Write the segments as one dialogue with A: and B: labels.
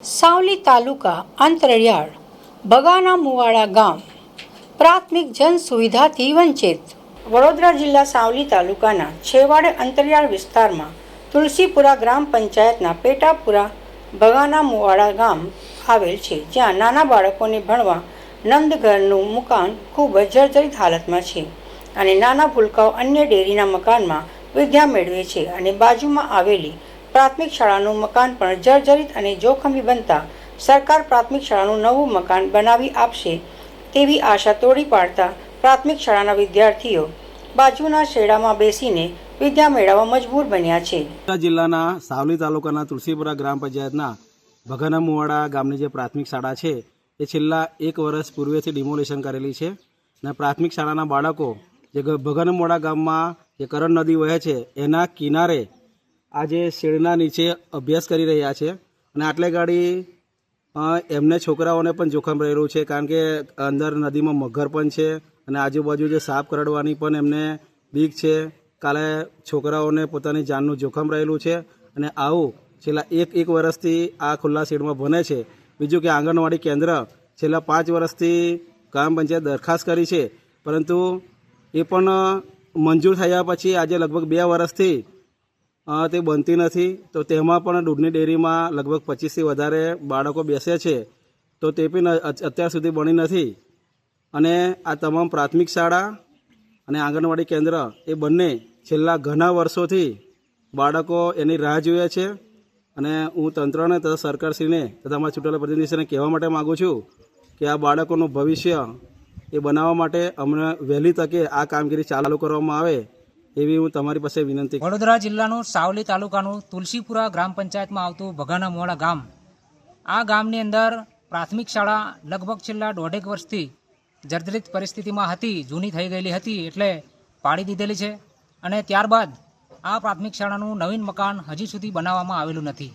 A: સાવલી તાલુકા અંતરિયાળ બગાના મુવાડા ગામ પ્રાથમિક જન સુવિધાથી વંચિત. વડોદરા જિલ્લા સાવલી તાલુકાના છેવાડે અંતરિયાળ વિસ્તારમાં તુલસીપુરા ગ્રામ પંચાયતના પેટાપુરા બગાના મુવાડા ગામ આવેલ છે, જ્યાં નાના બાળકોને ભણવા નંદઘરનું મકાન ખૂબ જ જર્જરિત હાલતમાં છે અને નાના ભૂલકાઓ અન્ય ડેરીના મકાનમાં વિદ્યા મેળવે છે અને બાજુમાં આવેલી પ્રાથમિક શાળાનું મકાન પણ જર્જરિત અને જોખમી બનતા સરકાર પ્રાથમિક શાળાનું નવું મકાન બનાવી આપશે તેવી આશા તોડી પાડતા પ્રાથમિક શાળાના વિદ્યાર્થીઓ બાજુના શેડામાં બેસીને વિદ્યા મેળવવા મજબૂર બન્યા છે.
B: જિલ્લાના સાવલી તાલુકાના તુલસીપુરા ગ્રામ પંચાયતના બગાના મુવાડા ગામની જે પ્રાથમિક શાળા છે એ છેલ્લા 1 વર્ષ પૂર્વેથી ડિમોલિશન કરેલી છે અને પ્રાથમિક શાળાના બાળકો જે બગાના મુવાડા ગામમાં જે કરણ નદી વહે છે એના કિનારે આ જે શેડના નીચે અભ્યાસ કરી રહ્યા છે અને આટલે ગાડી એમને છોકરાઓને પણ જોખમ રહેલું છે, કારણ કે અંદર નદીમાં મગર પણ છે અને આજુબાજુ જે સાપ કરડવાની પણ એમને બીક છે. કાલે છોકરાઓને પોતાની જાનનું જોખમ રહેલું છે અને આવું છેલ્લા એક વર્ષથી આ ખુલ્લા શેડમાં ભણે છે. બીજું કે આંગણવાડી કેન્દ્ર છેલ્લા 5 વર્ષથી ગ્રામ પંચાયત દરખાસ્ત કરી છે, પરંતુ એ પણ મંજૂર થયા પછી આજે લગભગ 2 વર્ષથી તે બનતી નથી. તો તેમાં પણ દૂધની ડેરીમાં લગભગ 25થી વધારે બાળકો બેસે છે, તો તે પણ અત્યાર સુધી બની નથી. અને આ તમામ પ્રાથમિક શાળા અને આંગણવાડી કેન્દ્ર એ બંને છેલ્લા ઘણા વર્ષોથી બાળકો એની રાહ જુએ છે. અને હું તંત્રને તથા સરકારશ્રીને તથા અમારા ચૂંટાયેલા પ્રતિનિધિશ્રીને કહેવા માટે માગું છું કે આ બાળકોનું ભવિષ્ય એ બનાવવા માટે અમને વહેલી તકે આ કામગીરી ચાલુ કરવામાં આવે એવી હું તમારી પાસે વિનંતી.
C: વડોદરા જિલ્લાનું સાવલી તાલુકાનું તુલસીપુરા ગ્રામ પંચાયતમાં આવતું બગાના મુવાડા ગામ, આ ગામની અંદર પ્રાથમિક શાળા લગભગ છેલ્લા 1.5 વર્ષથી જર્જરિત પરિસ્થિતિમાં હતી, જૂની થઈ ગયેલી હતી એટલે પાડી દીધેલી છે. અને ત્યારબાદ આ પ્રાથમિક શાળાનું નવીન મકાન હજી સુધી બનાવવામાં આવેલું નથી.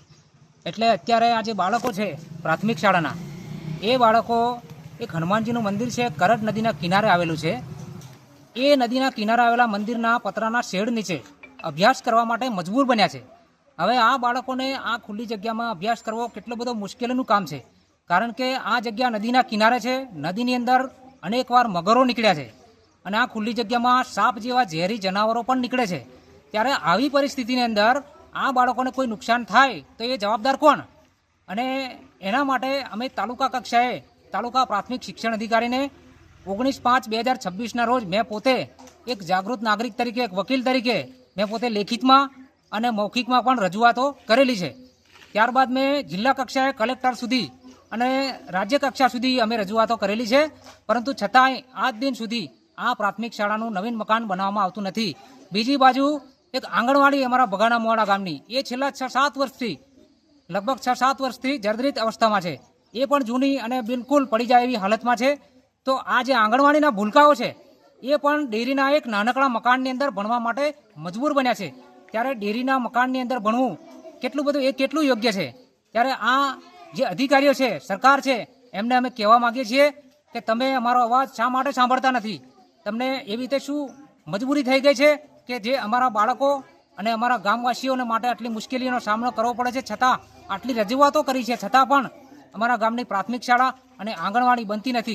C: એટલે અત્યારે આ જે બાળકો છે પ્રાથમિક શાળાના, એ બાળકો એક હનુમાનજીનું મંદિર છે, કરટ નદીના કિનારે આવેલું છે. એ નદીના કિનારે આવેલા મંદિરના પતરાના શેડ નીચે અભ્યાસ કરવા માટે મજબૂર બન્યા છે. હવે આ બાળકોને આ ખુલ્લી જગ્યામાં અભ્યાસ કરવો કેટલો બધો મુશ્કેલીનું કામ છે, કારણ કે આ જગ્યા નદીના કિનારે છે. નદીની અંદર અનેકવાર મગરો નીકળ્યા છે અને આ ખુલ્લી જગ્યામાં સાપ જેવા ઝેરી જનાવરો પણ નીકળે છે. ત્યારે આવી પરિસ્થિતિની અંદર આ બાળકોને કોઈ નુકસાન થાય તો એ જવાબદાર કોણ? અને એના માટે અમે તાલુકા કક્ષાએ તાલુકા પ્રાથમિક શિક્ષણ અધિકારીને 19/5/2026ના રોજ મેં પોતે એક જાગૃત નાગરિક તરીકે, એક વકીલ તરીકે મેં પોતે લેખિતમાં અને મૌખિકમાં પણ રજૂઆતો કરેલી છે. ત્યારબાદ મેં જિલ્લા કક્ષાએ કલેક્ટર સુધી અને રાજ્ય કક્ષા સુધી અમે રજૂઆતો કરેલી છે, પરંતુ છતાંય આજ દિન સુધી આ પ્રાથમિક શાળાનું નવીન મકાન બનાવવામાં આવતું નથી. બીજી બાજુ એક આંગણવાડી અમારા બગાના મુવાડા ગામની, એ છેલ્લા 6-7 વર્ષથી લગભગ 6-7 વર્ષથી જર્જરિત અવસ્થામાં છે. એ પણ જૂની અને બિલકુલ પડી જાય એવી હાલતમાં છે. તો આ જે આંગણવાડીના ભૂલકાઓ છે એ પણ ડેરીના એક નાનકડા મકાનની અંદર ભણવા માટે મજબૂર બન્યા છે. ત્યારે ડેરીના મકાનની અંદર ભણવું કેટલું યોગ્ય છે? ત્યારે આ જે અધિકારીઓ છે, સરકાર છે, એમને અમે કહેવા માગીએ છીએ કે તમે અમારો અવાજ શા માટે સાંભળતા નથી? તમને એવી રીતે શું મજબૂરી થઈ ગઈ છે કે જે અમારા બાળકો અને અમારા ગામવાસીઓને માટે આટલી મુશ્કેલીઓનો સામનો કરવો પડે છે? છતાં આટલી રજૂઆતો કરી છે છતાં પણ અમારા ગામની પ્રાથમિક શાળા અને આંગણવાડી બનતી નથી.